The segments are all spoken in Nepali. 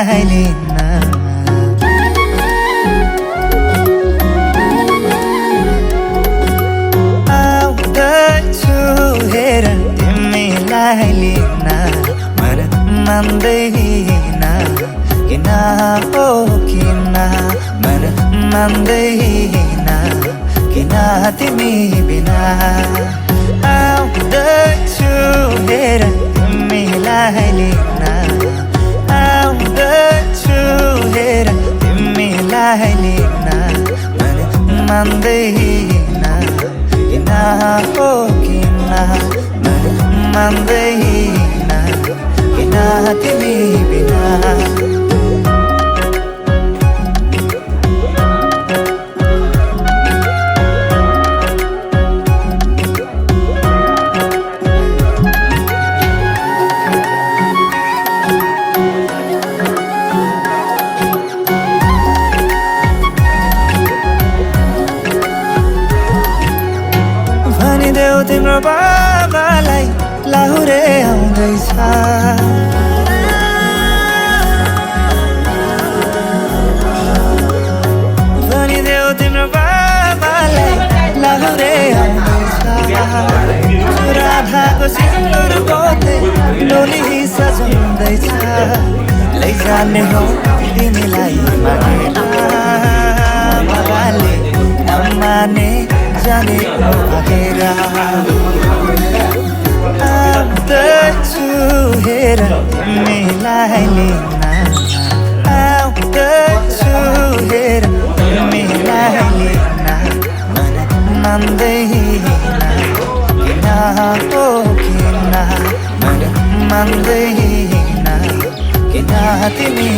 मिलाइलिन्न आउँदैछु हेर तिमीलाई लिन मन मान्दैन किन हो किन मन मान्दैन किन तिमी बिना आउँदैछु हेर तिमीलाई लिन आउँदैछु हेर तिमीलाई लिन मन मान्दैन किन हो किन मन मान्दैन किन तिमी बिना भनिदेऊ तिम्रो बाबालाई लाहुरे आउँदैछ भनिदेऊ तिम्रो बाबालाई लाहुरे आउँदैछ राधाको सिन्दुर पोते डोली सजाउँदैछ लैजाने हो तिमीलाई मागेर बाबाले नमाने जाने भागेर आउँदैछु हेर तिमीलाई लिन आउँदैछु हेर तिमीलाई लिन मन मान्दैन किन हो किन मन मान्दैन किन तिमी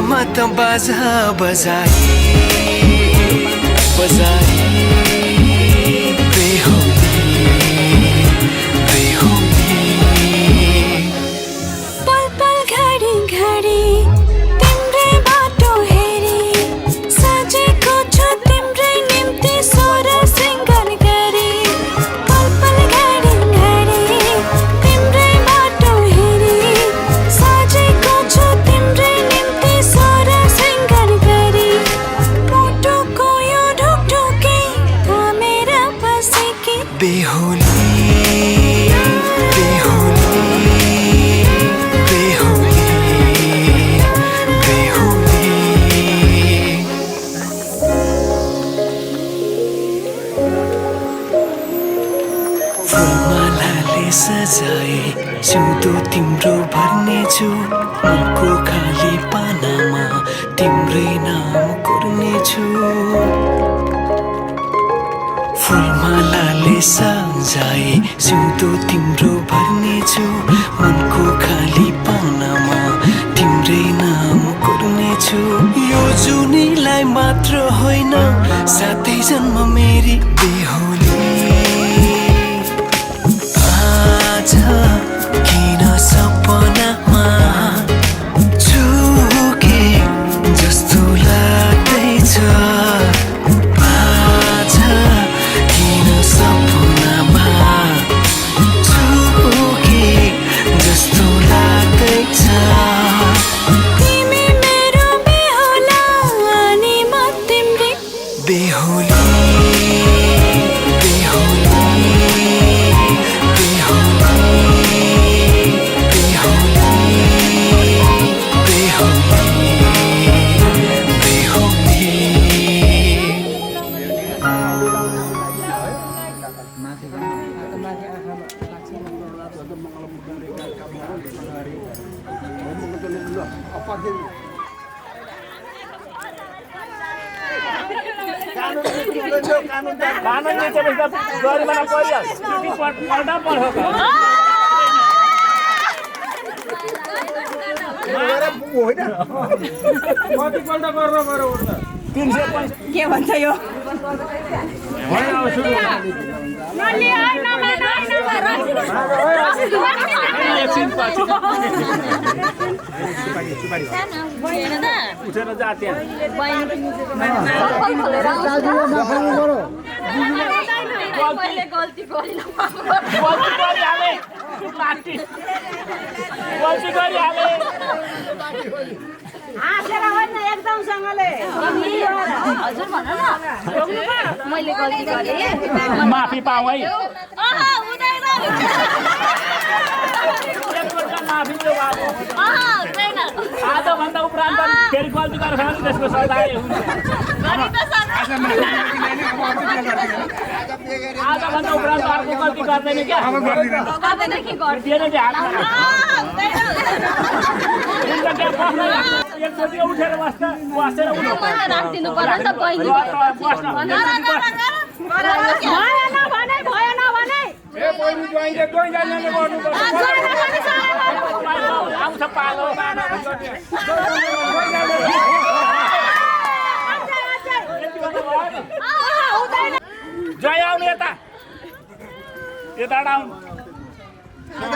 मत बाजा बजाई बजाई बेहुदी बेहुदी पल पल घडी घडी तिम्रै बाटो हेरी सजेको छ तिम्रै निम्ति स्वर सिंगार गरी पल पल घडी घडी तिम्रै बाटो हेरी सजेको छ तिम्रै निम्ति स्वर सिंगार गरी मुटुको यो ढुकढुकी थामेर बसेकी बेहुली बेहुली बेहुली बेहुली फुलमालाले सजाए सिउँदो तिम्रो भर्नेछु मनको खाली पानामा तिम्रै नाम कोर्नेछु फुलमालाले सजाए सिउँदो तिम्रो भर्नेछु मनको खाली पानामा तिम्रै नाम कोर्नेछु यो जुनीलाई मात्र होइन साथै जन्म मेरी बेहुली आज किन सपनामा झुके जस्तो लाग्दैछ आज किन सपनामा झुके जस्तो लाग्दैछ तिमी मेरो बेहुला अनि म तिम्रै बेहुली कानुन चाहिँ गरिमाना परिहाल्छ पढ्न पर्छ कतिपल्ट गरेर गएर उठ्छ 350 के भन्छ यो उठेर जा त्यहाँ गल्ती गरिहाले हाँसेर होइन एकदमसँगले हजुर भन न मैले गल्ती गरेँ माफी पाऊ है हुँदैन माफी हुँदैन आजभन्दा उपरान्त फेरि गल्ती गरेर खानु त्यसको सजाय हुन्छ आजभन्दा उपरान्त अर्को गल्ती गर्दैन क्या गर्दैन के गर्दैन दिएन क्या एकचोटि उठेर बसेर उठ्नु राखिदिनु पर्यो नि त बहिनी भएन भने आउँछ पालो जय आउनु यता आउनु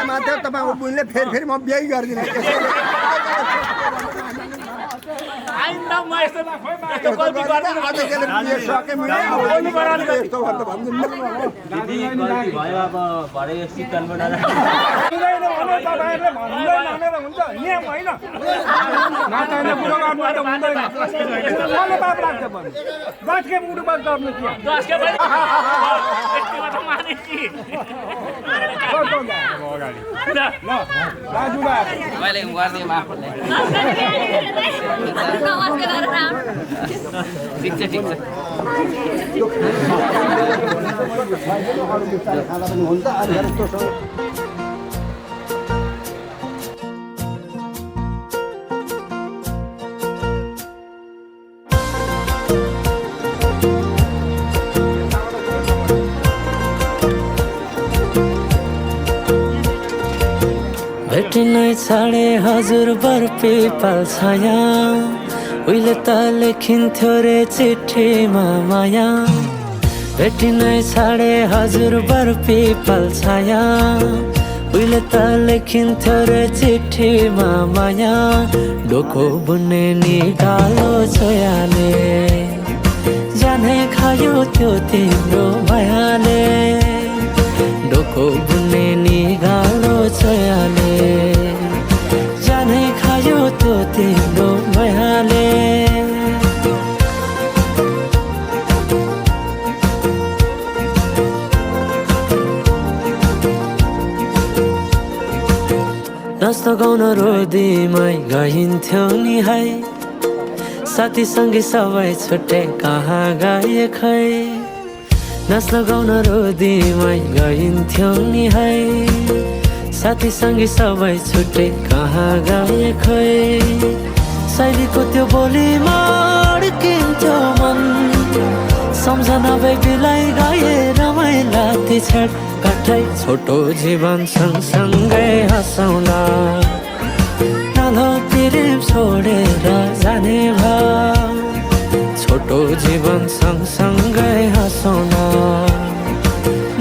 मात्र तपाईँको बुझ्ने फेरि म बिहे गरिदिनु आइन्दा म यस्तो गल्ती मैले गर्दै आफूलाई ठिक छ भेटिनै छाडे हजुर बर पिपल छाया उहिले त लेखिन्थ्यो रे चिठीमा माया भेटिनै छाडे हजुर बर पिपल छाया उहिले त लेखिन्थ्यो रे चिठीमा माया डोको बुन्ने निकालो छोयाले जाने खायो त्यो तिम्रो मायाले डोको बुन्ने निगालो छोयाले जाने खायो त्यो तिम्रो मायाले नाच्न गाउन रोदीमै गइन्थ्यो नि है साथी सँगै सबै छुट्टै कहाँ गए खै नाच लगाउन रोदीमै गइन्थ्यौ नि है साथीसँगै सबै छुट्टै कहाँ गए खोइ शैलीको त्यो बोलीमा अड्किन्थ्यो मन सम्झना बेबीलाई गए रमाइला ती छेड काठै छोटो जीवन सँगसँगै हँसौँला नालो प्रेम छोडेर जाने भयो छोटो जीवन सँगसँगै हँसौँला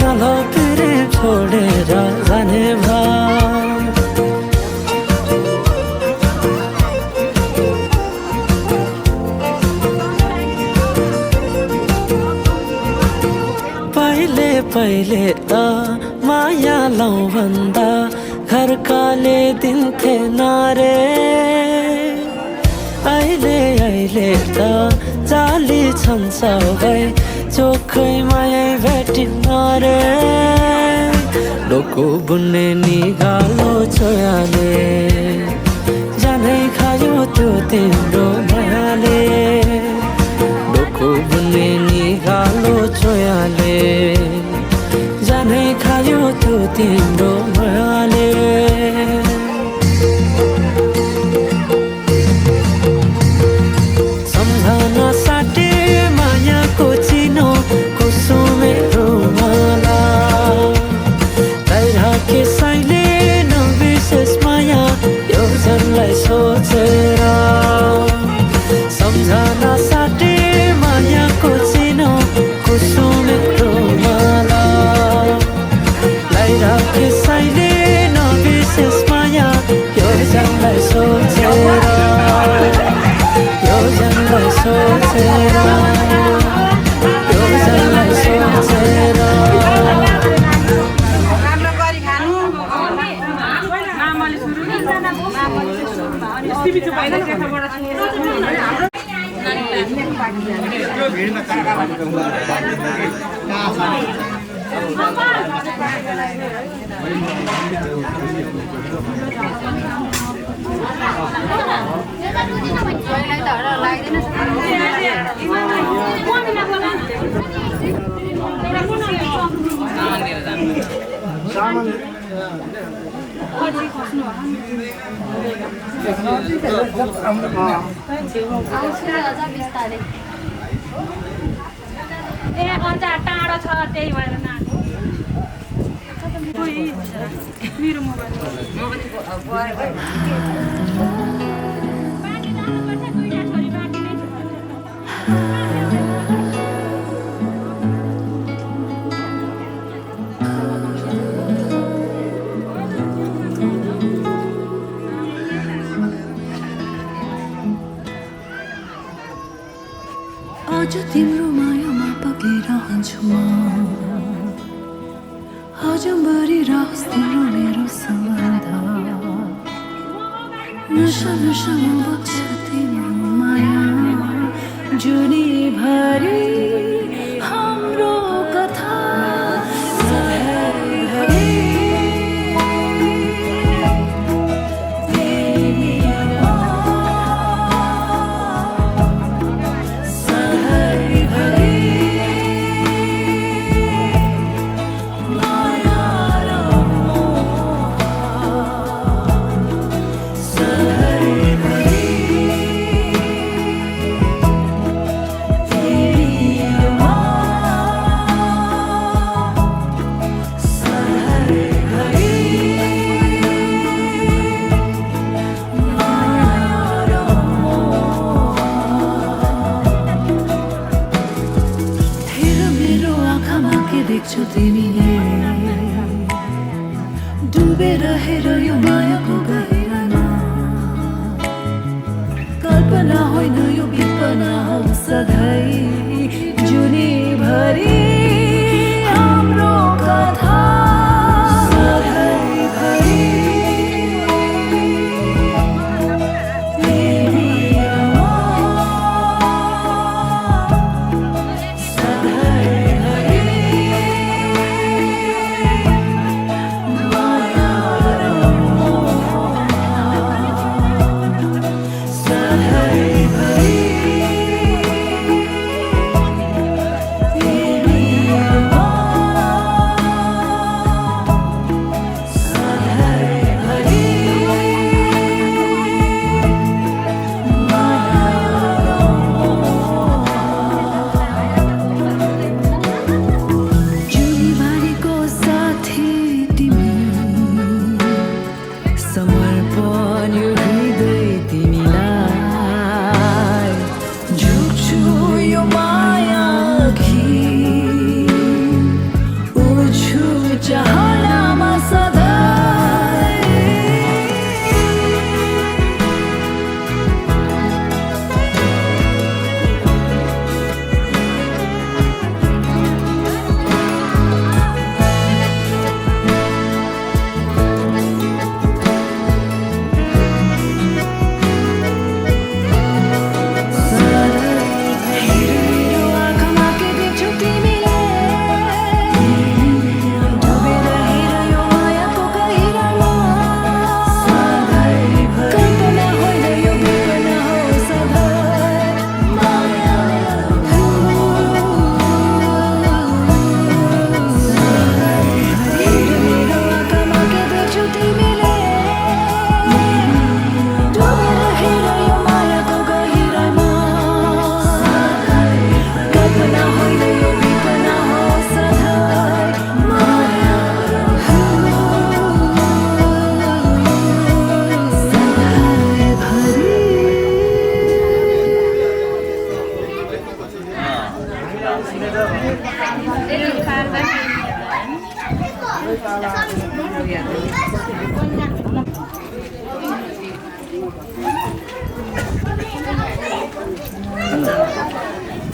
नालो प्रेम छोडेर जाने भयो पहिले त माया लौ भन्दा घरकाले दिन्थे नारे अहिले त जाली छन् सबै चोखै माया भेटिन्न रे डोको बुन्ने निगालो छोयाले जानै खायो त्यो तिम्रो मायाले डोको बुन्ने निगालो छोयाले जानै खायो त्यो तिम्रो मायाले सम्झना साटे मायाको चिनो कुसुमे रुमाला तैराके साइले नबिर्सेस माया यो जनलाई सोचेर सम्झना साटे मायाको चिनो कुसुमे रुमाला तैराके साइले नबिर्सेस माया यो जनलाई सोचेर यो जनलाई सोचेर यो जनलाई सोचेर राम्रो गरी खानु मामाले सुरु टिभी चुप होइन त्यताबाट टाढो छ त्यही भएर मेरो मोबाइल आज तिम्रो मायामा पगिरहन्छु म हजमभरि रहोस् तिम्रो मेरो सम्बन्ध नशा नशामा बग्छ तिम्रो माया जुनीभरि हाम्रो कथा देख्छु तिमीले डुबेर हेर यो मायाको गहिरामा कल्पना होइन यो विपना हो सधैँ जुनीभरि हाम्रो कथा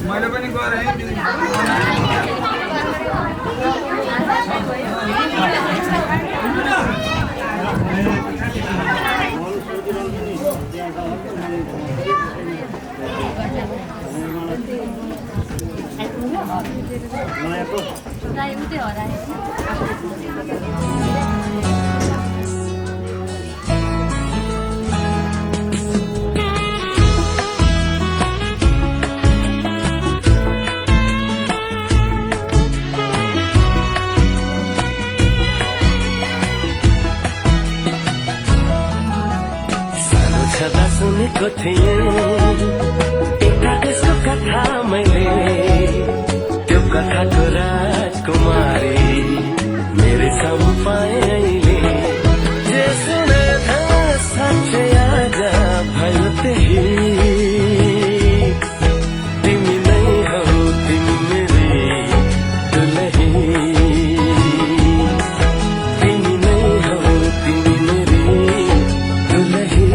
मैले पनि गरेँ छँदा सुनेको थिएँ एउटा त्यसको कथा मैले त्यो कथाको राजकुमारी मेरो सामु पाएँ अहिले जे सुने साँच्चै आज भयो त्यही तिमी नै हौ तिमी मेरी दुलही तिमी नै हौ तिमी मेरी दुलही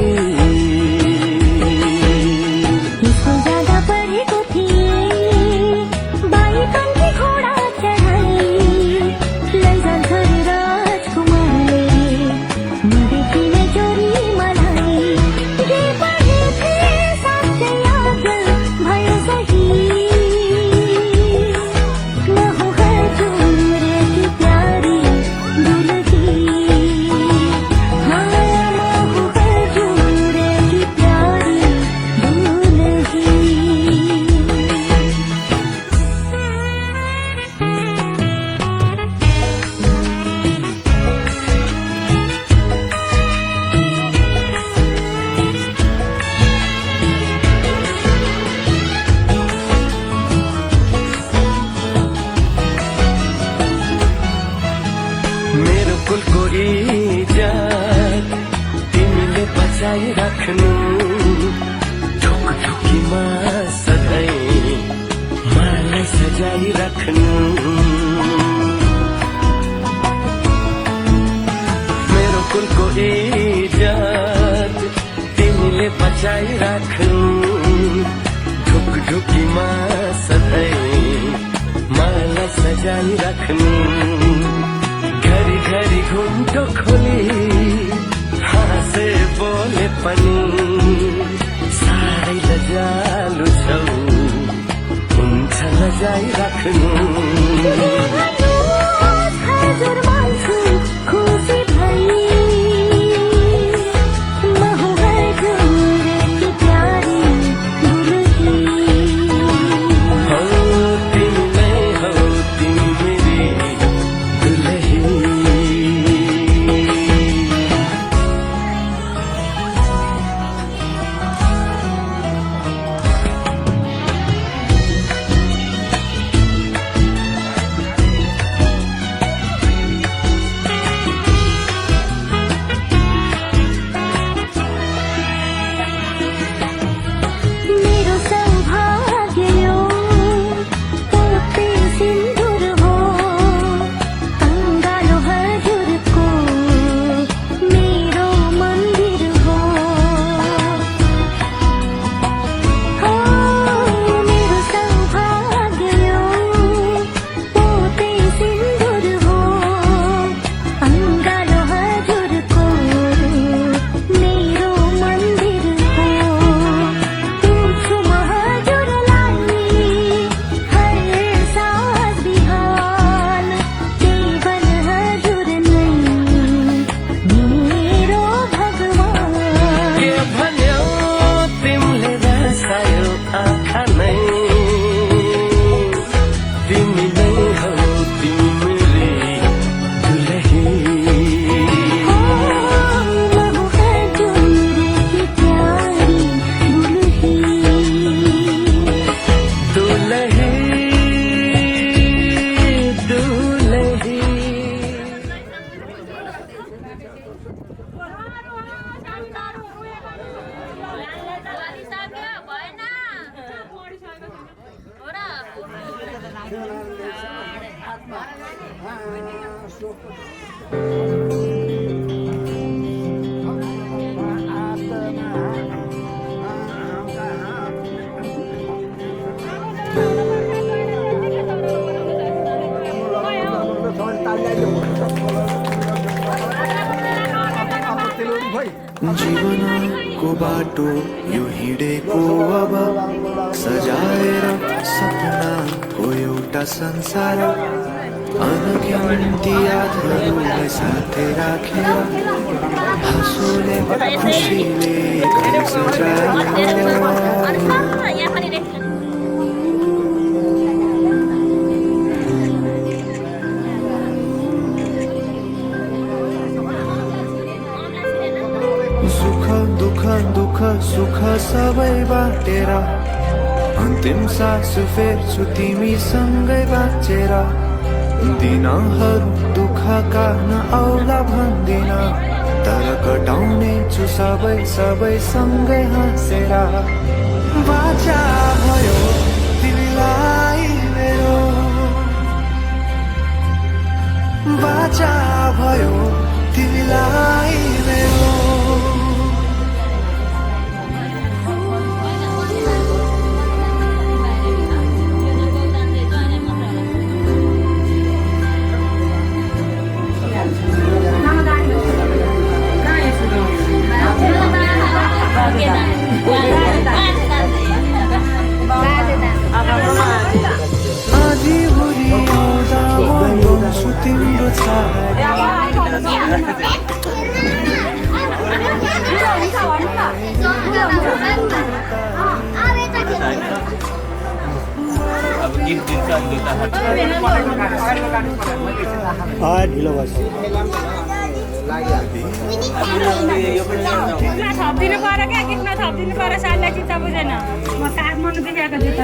कुलको इज्जत तिमीले बचाइराख्नु ढुकढुकीमा सधैँ मलाई सजाइराख्नु मेरो कुलको इज्जत तिमीले बचाइराख्नु ढुकढुकीमा सधैँ मलाई सजाइराख्नु घरी घरी घुम्टो खोली हाँसे बोले पनि साह्रै लजालु छौ हुन्छ लजाइराख्नु जीवनको बाटो यो हिँडेको अब सजाएर सपना हो एउटा संसार अनगिन्ती यादहरूलाई साथै राखेर हाँसोले खुसीले घर सजाएर दुख सुख सबै बाटेर अन्तिम सास फेर्छु तिमीसँगै बाँचेर दिनहरू दुःखका नआउला भन्दिन तर कटाउने छु सबै सँगै हाँसेर बाचा भयो तिमीलाई मेरो बाचा भयो तिमीलाई मेरो ढिलो बस थपिदिनु पर्यो क्या गीतमा थपिदिनु पर्यो साललाई चित्त बुझेन म काठमाडौँदेखि आएको जुत्ता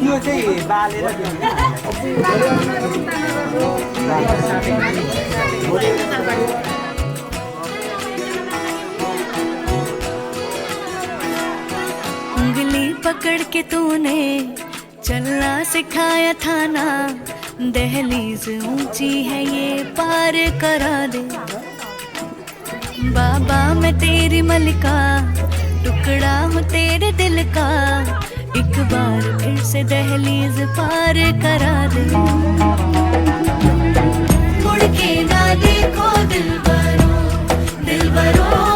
यो चाहिँ बालेर उंगली पकड़ के तूने चलना सिखाया था ना दहलीज ऊंची है ये पार करा दे बाबा मैं तेरी मलिका टुकड़ा हूँ तेरे दिल का एक बार फिर से दहलीज पार करा दे मुड़ के ना देखो दिल भरो